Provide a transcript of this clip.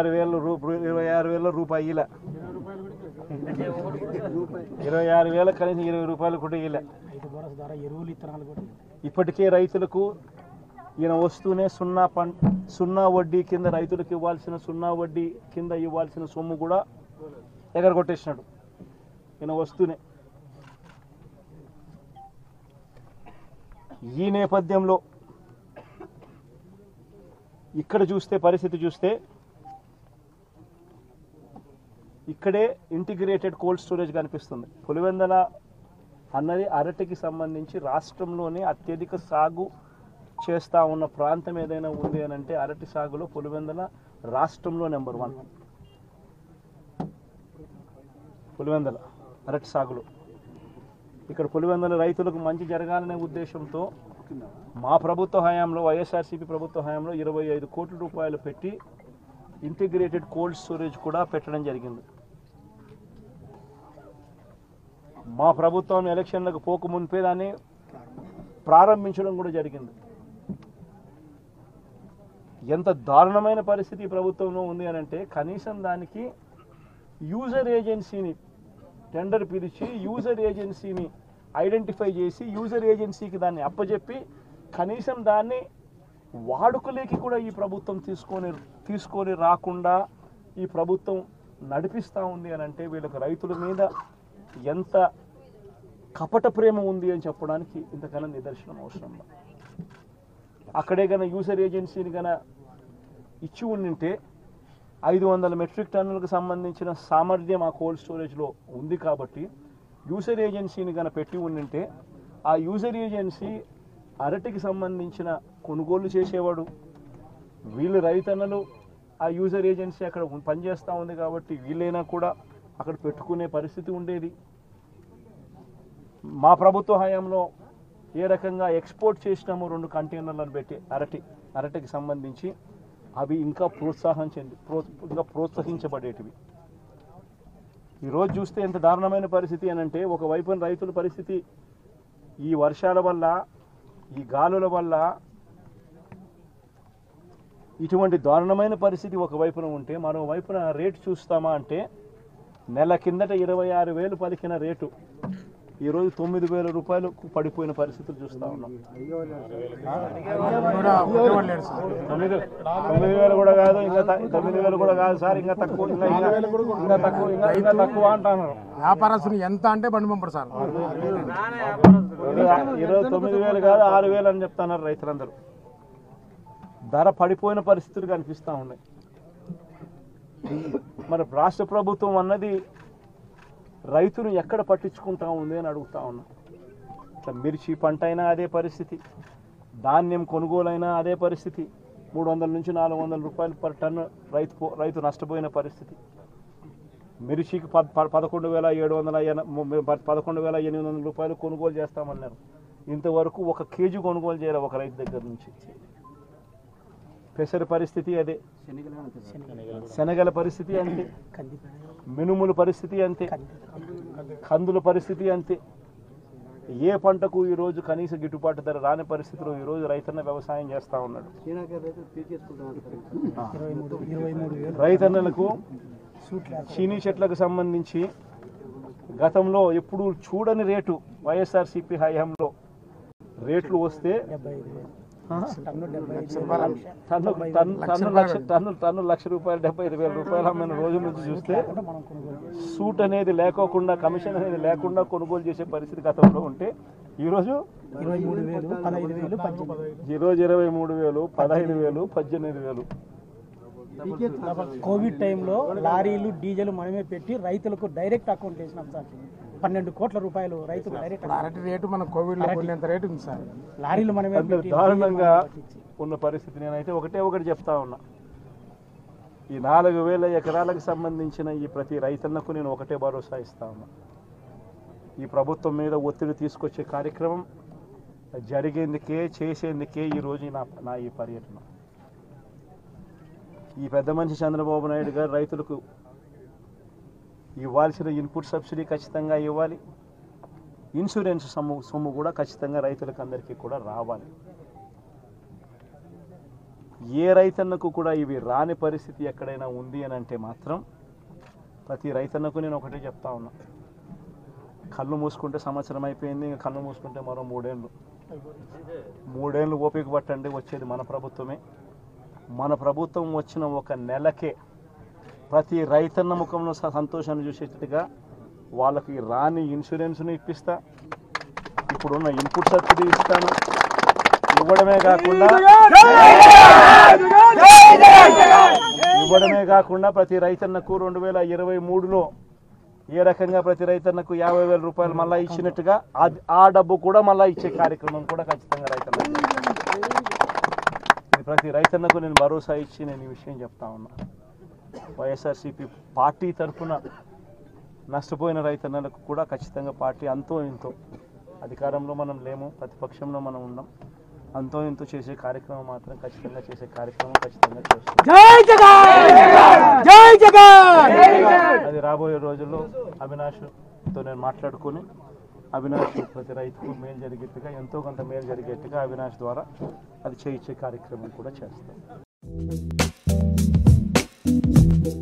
26,000 రూపాయల 26,000 కనీసం 20 రూపాయలు కూడా ఇవ్వలే. ఇప్పటికే రైతులకు ఈయన వస్తూనే సున్నా వడ్డీ కింద రైతులకు ఇవ్వాల్సిన సున్నా వడ్డీ కింద ఇవ్వాల్సిన సొమ్ము కూడా ఎగరగొట్టేసినాడు ఈయన వస్తూనే. ఈ నేపథ్యంలో ఇక్కడ చూస్తే పరిస్థితి చూస్తే ఇక్కడే ఇంటిగ్రేటెడ్ కోల్డ్ స్టోరేజ్ కనిపిస్తుంది. పులివెందల అన్నది అరటికి సంబంధించి రాష్ట్రంలోనే అత్యధిక సాగు చేస్తూ ఉన్న ప్రాంతం ఏదైనా ఉంది అని అంటే అరటి సాగులో పులివెందల రాష్ట్రంలో నెంబర్ 1. పులివెందల అరటి సాగులో ఇక్కడ పులివెందల రైతులకు మంచి జరగాలనే ఉద్దేశంతో మా ప్రభుత్వ హయాంలో వైఎస్ఆర్సీపీ ప్రభుత్వ హయాంలో 25 కోట్ల రూపాయలు పెట్టి ఇంటిగ్రేటెడ్ కోల్డ్ స్టోరేజ్ కూడా పెట్టడం జరిగింది. మా ప్రభుత్వం ఎలక్షన్లకు పోక మునిపే దాన్ని ప్రారంభించడం కూడా జరిగింది. ఎంత దారుణమైన పరిస్థితి ప్రభుత్వంలో ఉంది అని అంటే కనీసం దానికి యూజర్ ఏజెన్సీని టెండర్ పిలిచి యూజర్ ఏజెన్సీని ఐడెంటిఫై చేసి యూజర్ ఏజెన్సీకి దాన్ని అప్పచెప్పి కనీసం దాన్ని వాడుకలేకి కూడా ఈ ప్రభుత్వం తీసుకొని రాకుండా ఈ ప్రభుత్వం నడిపిస్తూ ఉంది అని అంటే వీళ్ళకి రైతుల మీద ఎంత కపట ప్రేమ ఉంది అని చెప్పడానికి ఇంతకన్నా నిదర్శనం అవసరం. అక్కడే కన్నా యూజర్ ఏజెన్సీని కన్నా ఇచ్చి ఉండింటే 500 మెట్రిక్ టన్నులకు సంబంధించిన సామర్థ్యం ఆ కోల్డ్ స్టోరేజ్లో ఉంది కాబట్టి యూజర్ ఏజెన్సీని కన్నా పెట్టి ఉండింటే ఆ యూజర్ ఏజెన్సీ అరటికి సంబంధించిన కొనుగోలు చేసేవాడు. వీళ్ళు రైతన్నలు ఆ యూజర్ ఏజెన్సీ అక్కడ పనిచేస్తూ ఉంది కాబట్టి వీళ్ళైనా కూడా అక్కడ పెట్టుకునే పరిస్థితి ఉండేది. మా ప్రభుత్వ హయాంలో ఏ రకంగా ఎక్స్పోర్ట్ చేసినామో 2 కంటైనర్లను పెట్టి అరటికి సంబంధించి అవి ఇంకా ప్రోత్సహించబడేటివి. ఈరోజు చూస్తే ఎంత దారుణమైన పరిస్థితి అని అంటే ఒకవైపున రైతుల పరిస్థితి ఈ వర్షాల వల్ల ఈ గాలుల వల్ల ఇటువంటి దారుణమైన పరిస్థితి ఒకవైపున ఉంటే మరోవైపున రేటు చూస్తామా అంటే నెల కిందట 26,000 పలికిన రేటు ఈరోజు 9,000 రూపాయలకు పడిపోయిన పరిస్థితులు చూస్తూ ఉన్నాం. 9,000 కూడా కాదు, ఇంకా 9,000 కూడా కాదు సార్, ఇంకా తక్కువ అంటున్నారు. వ్యాపారస్తులు ఎంత అంటే బండి పంపరు సార్. ఈరోజు 9,000 కాదు 6,000 అని చెప్తున్నారు రైతులందరూ. ధర పడిపోయిన పరిస్థితులు కనిపిస్తూ ఉన్నాయి. మరి రాష్ట్ర ప్రభుత్వం అన్నది రైతును ఎక్కడ పట్టించుకుంటా ఉంది అని అడుగుతా ఉన్నా. మిర్చి పంట అయినా అదే పరిస్థితి, ధాన్యం కొనుగోలైనా అదే పరిస్థితి. 300 నుంచి 400 రూపాయలు పర్ టన్ను రైతు నష్టపోయిన పరిస్థితి. మిర్చికి 11,800 రూపాయలు కొనుగోలు చేస్తామన్నారు. ఇంతవరకు 1 కేజీ కొనుగోలు చేయాలి ఒక రైతు దగ్గర నుంచి. పెసర పరిస్థితి అదే, శనగల పరిస్థితి అంతే, మినుముల పరిస్థితి అంతే, కందుల పరిస్థితి అంతే. ఏ పంటకు ఈరోజు కనీస గిట్టుబాటు ధర రాని పరిస్థితిలో ఈరోజు రైతన్న వ్యవసాయం చేస్తూ ఉన్నాడు. రైతన్నలకు చీనీ చెట్లకు సంబంధించి గతంలో ఎప్పుడు చూడని రేటు వైఎస్ఆర్సీపీ హయాంలో రేట్లు వస్తే టన్ను ₹1,00,000 75,000 రూపాయలు అమ్మిన రోజు నుంచి చూస్తే సూట్ అనేది లేకోకుండా, కమిషన్ అనేది లేకుండా కొనుగోలు చేసే పరిస్థితి గతంలో ఉంటే ఈరోజు 23,000, 15,000, 18,000. కోవిడ్ టైంలో లారీలు డీజిల్ మనమే పెట్టి రైతులకు డైరెక్ట్ అకౌంట్ వేసినాం సార్. 12 కోట్ల రూపాయలు రైతుకు డైరెక్ట్. అరటి రేటు మన కోవిడ్లో కొనేంత రేటు ఉంది సార్. లారీలు మనమే దారుణంగా ఉన్న పరిస్థితి. నేనైతే ఒకటి చెప్తా ఉన్నా, ఈ 4,000 ఎకరాలకు సంబంధించిన ఈ ప్రతి రైతన్నకు నేను ఒకటే భరోసా ఇస్తా ఉన్నా. ఈ ప్రభుత్వం మీద ఒత్తిడి తీసుకొచ్చే కార్యక్రమం జరిగేందుకే, చేసేందుకే ఈరోజు నా ఈ పర్యటన. ఈ పెద్ద మనిషి చంద్రబాబు నాయుడు గారు రైతులకు ఇవ్వాల్సిన ఇన్పుట్ సబ్సిడీ ఖచ్చితంగా ఇవ్వాలి, ఇన్సూరెన్స్ సొమ్ము కూడా ఖచ్చితంగా రైతులకు అందరికీ కూడా రావాలి. ఏ రైతన్నకు కూడా ఇవి రాని పరిస్థితి ఎక్కడైనా ఉంది అని అంటే మాత్రం ప్రతి రైతన్నకు నేను ఒకటే చెప్తా ఉన్నా, కళ్ళు మూసుకుంటే సంవత్సరం అయిపోయింది, ఇంకా కళ్ళు మూసుకుంటే మరో 3 ఏళ్ళు ఓపిక పట్టండి, వచ్చేది మన ప్రభుత్వమే. మన ప్రభుత్వం వచ్చిన ఒక నెలకే ప్రతి రైతన్న ముఖంలో సంతోషాన్ని చూసేటట్టుగా వాళ్ళకి రాని ఇన్సూరెన్స్ను ఇప్పిస్తా, ఇప్పుడున్న ఇన్పుట్ సబ్సిడీ ఇస్తాను, ఇవ్వడమే కాకుండా ప్రతి రైతన్నకు 2023లో ఏ రకంగా ప్రతి రైతన్నకు 50,000 రూపాయలు మళ్ళీ ఇచ్చినట్టుగా ఆ డబ్బు కూడా మళ్ళీ ఇచ్చే కార్యక్రమం కూడా ఖచ్చితంగా రైతన్నకు. ప్రతి రైతన్నకు నేను భరోసా ఇచ్చి నేను ఈ విషయం చెప్తా ఉన్నా. వైఎస్ఆర్సీపీ పార్టీ తరఫున నష్టపోయిన రైతన్నలకు కూడా ఖచ్చితంగా పార్టీ అంతో ఇంతో, అధికారంలో మనం లేము, ప్రతిపక్షంలో మనం ఉన్నాం, అంతో ఇంతో చేసే కార్యక్రమం మాత్రం ఖచ్చితంగా చేస్తాం. అది రాబోయే రోజుల్లో అవినాష్తో నేను మాట్లాడుకొని అవినాష్ ప్రతి రైతుకు మేలు జరిగేట్టుగా, ఎంతో కొంత మేలు జరిగేట్టుగా అవినాష్ ద్వారా అది చేయించే కార్యక్రమం కూడా చేస్తాం.